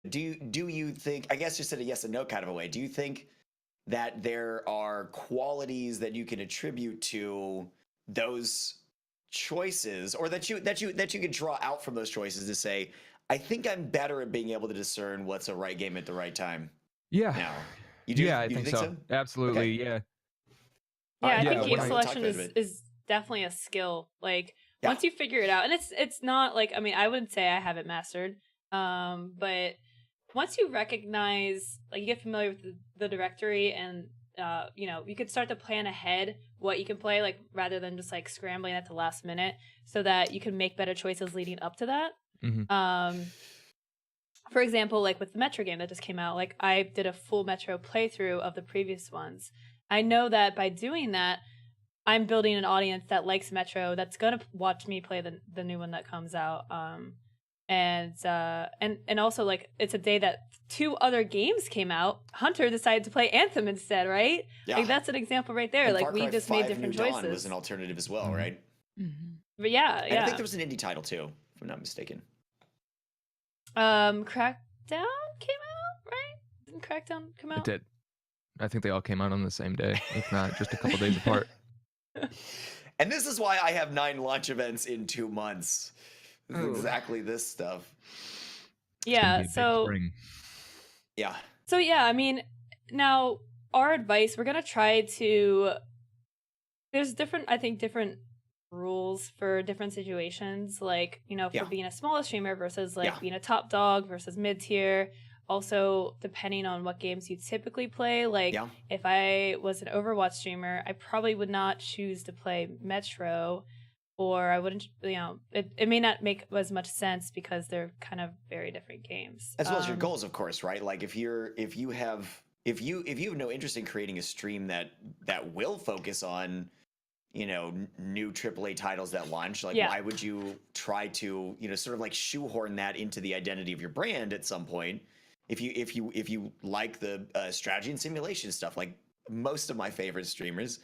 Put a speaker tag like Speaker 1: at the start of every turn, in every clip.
Speaker 1: do you think, I guess just in a yes and no kind of a way, do you think that there are qualities that you can attribute to those choices, or that you could draw out from those choices to say, I think I'm better at being able to discern what's a right game at the right time
Speaker 2: Yeah.
Speaker 1: now? You do?
Speaker 2: Yeah, I
Speaker 1: You
Speaker 2: think
Speaker 1: think
Speaker 2: so.
Speaker 1: so?
Speaker 2: Absolutely.
Speaker 1: Okay.
Speaker 2: Yeah.
Speaker 1: All
Speaker 3: Yeah,
Speaker 1: right,
Speaker 3: I think
Speaker 2: Yeah,
Speaker 3: game
Speaker 2: when I-
Speaker 3: selection
Speaker 1: talk about it.
Speaker 3: is definitely a skill. Like
Speaker 1: Yeah.
Speaker 3: once you figure it out, and it's not like, I mean, I wouldn't say I have it mastered, but once you recognize, like, you get familiar with the directory, and you know, you could start to plan ahead what you can play, like rather than just like scrambling at the last minute, so that you can make better choices leading up to that.
Speaker 2: Mhm.
Speaker 3: For example, like with the Metro game that just came out, like I did a full Metro playthrough of the previous ones. I know that by doing that, I'm building an audience that likes Metro, that's gonna watch me play the new one that comes out. And also, like, it's a day that 2 other games came out. Hunter decided to play Anthem instead, right?
Speaker 1: Yeah.
Speaker 3: Like that's an example right there.
Speaker 1: And
Speaker 3: like
Speaker 1: Far
Speaker 3: we
Speaker 1: Cry
Speaker 3: just
Speaker 1: 5
Speaker 3: made different
Speaker 1: New Dawn
Speaker 3: choices.
Speaker 1: was an alternative as well, right?
Speaker 3: But yeah,
Speaker 1: And I think there was an indie title too, if I'm not mistaken.
Speaker 3: Crackdown came out, right? Didn't Crackdown come out?
Speaker 2: It did. I think they all came out on the same day, if not just a couple days apart.
Speaker 1: And this is why I have 9 launch events in 2 months. This is exactly this stuff.
Speaker 3: Yeah, so
Speaker 1: yeah.
Speaker 3: So yeah, I mean, now our advice, we're gonna try to. There's different rules for different situations. Like, you know, for being a small streamer versus like being a top dog versus mid tier. Also, depending on what games you typically play. Like, if I was an Overwatch streamer, I probably would not choose to play Metro, or I wouldn't. You know, it may not make as much sense because they're kind of very different games.
Speaker 1: As well as your goals, of course, right? Like if you have no interest in creating a stream that will focus on, you know, new AAA titles that launch, like why would you try to, you know, sort of like shoehorn that into the identity of your brand at some point? If you like the strategy and simulation stuff, like most of my favorite streamers,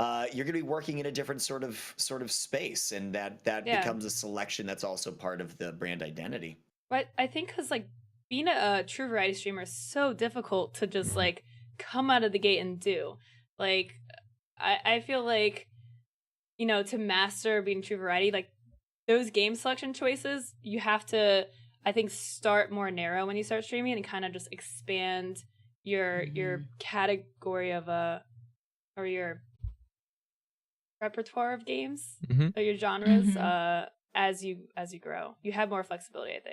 Speaker 1: you're going to be working in a different sort of space, and that becomes a selection that's also part of the brand identity.
Speaker 3: But I think because like being a true variety streamer is so difficult to just like come out of the gate and do. Like I feel like, you know, to master being true variety, like those game selection choices, you have to, I think, start more narrow when you start streaming and kind of just expand your category of or your repertoire of games or your genres as you grow. You have more flexibility, I think.